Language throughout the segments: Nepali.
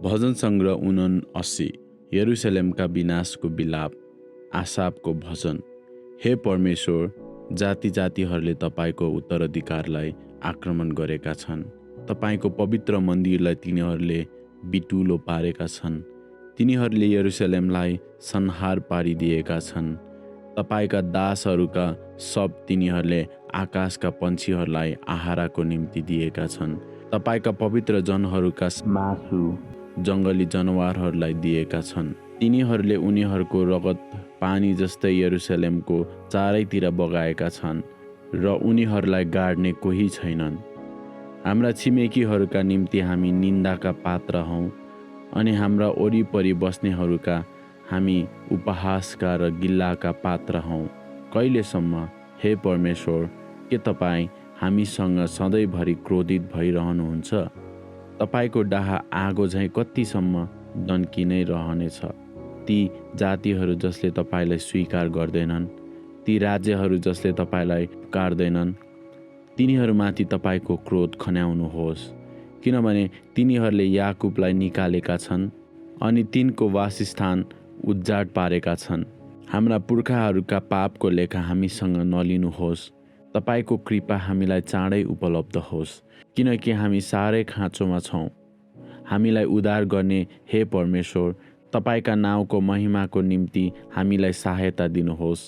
भजन सङ्ग्रह 79 यरुशलेमका विनाशको विलाप। आसापको भजन। हे परमेश्वर, जाति जातिहरूले तपाईको उत्तराधिकारलाई आक्रमण गरेका छन्। तपाईको पवित्र मन्दिरलाई तिनीहरूले बिटुलो पारेका छन्। तिनीहरूले यरुशलेमलाई संहार पारिदिएका छन्। तपाईका दासहरूका सब तिनीहरूले आकाशका पन्छीहरूलाई आहाराको निम्ति दिएका छन्। तपाईका पवित्र जनहरुका मासु जङ्गली जनावरहरूलाई दिएका छन्। तिनीहरूले उनीहरूको रगत पानी जस्तै यरुशलेमको चारैतिर बगाएका छन् र उनीहरूलाई गाड्ने कोही छैनन्। हाम्रा छिमेकीहरूका निम्ति हामी निन्दाका पात्र हौँ अनि हाम्रा वरिपरि बस्नेहरूका हामी उपहासका र गिल्लाका पात्र हौँ। कहिलेसम्म हे परमेश्वर, के तपाईँ हामीसँग सधैँभरि क्रोधित भइरहनुहुन्छ? तपाईको डाहा आगो झैँ कतिसम्म दन्की नै रहनेछ? ती जातिहरू जसले तपाईलाई स्वीकार गर्दैनन्, ती राज्यहरू जसले तपाईलाई पुकार्दैनन्, तिनीहरूमाथि तपाईको क्रोध खन्याउनुहोस्, किनभने तिनीहरूले याकुबलाई निकालेका छन् अनि तिनको वासस्थान उज्जाड पारेका छन्। हाम्रा पुर्खाहरूका पापको लेखा हामीसँग नलिनुहोस्। तपाईको कृपा हामीलाई चाँडै उपलब्ध होस्, किनकि हामी साह्रै खाँचोमा छौँ। हामीलाई उद्धार गर्ने हे परमेश्वर, तपाईका नाउँको महिमाको निम्ति हामीलाई सहायता दिनुहोस्।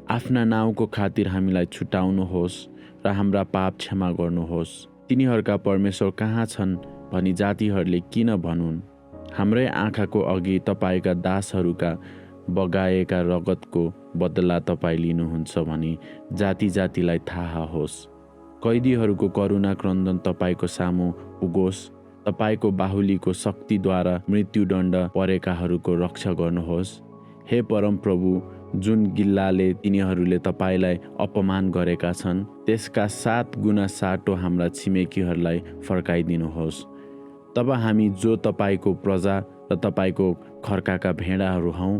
आफ्ना नाउँको खातिर हामीलाई छुटाउनुहोस् र हाम्रा पाप क्षमा गर्नुहोस्। तिनीहरूका परमेश्वर कहाँ छन् भनी जातिहरूले किन भनुन्? हाम्रै आँखाको अघि तपाईका दासहरूका बगाएका रगतको बदला तपाईँ लिनुहुन्छ भनी जाति जातिलाई थाहा होस्। कैदीहरूको करुणा क्रन्दन तपाईको सामु पुगोस्। तपाईको बाहुलीको शक्तिद्वारा मृत्युदण्ड परेकाहरूको रक्षा गर्नुहोस्। हे परम प्रभु, जुन गिल्लाले तिनीहरूले तपाईलाई अपमान गरेका छन्, त्यसका 7 गुणा साटो हाम्रा छिमेकीहरूलाई फर्काइदिनुहोस्। तब हामी जो तपाईको प्रजा र तपाईको खर्काका भेडाहरू हौँ,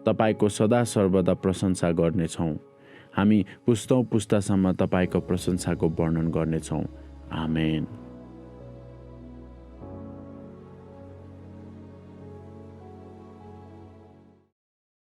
तपाईको सदा सर्वदा प्रशंसा गर्नेछौँ। हामी पुस्तौँ पुस्तासम्म तपाईको प्रशंसाको वर्णन गर्नेछौँ। आमेन।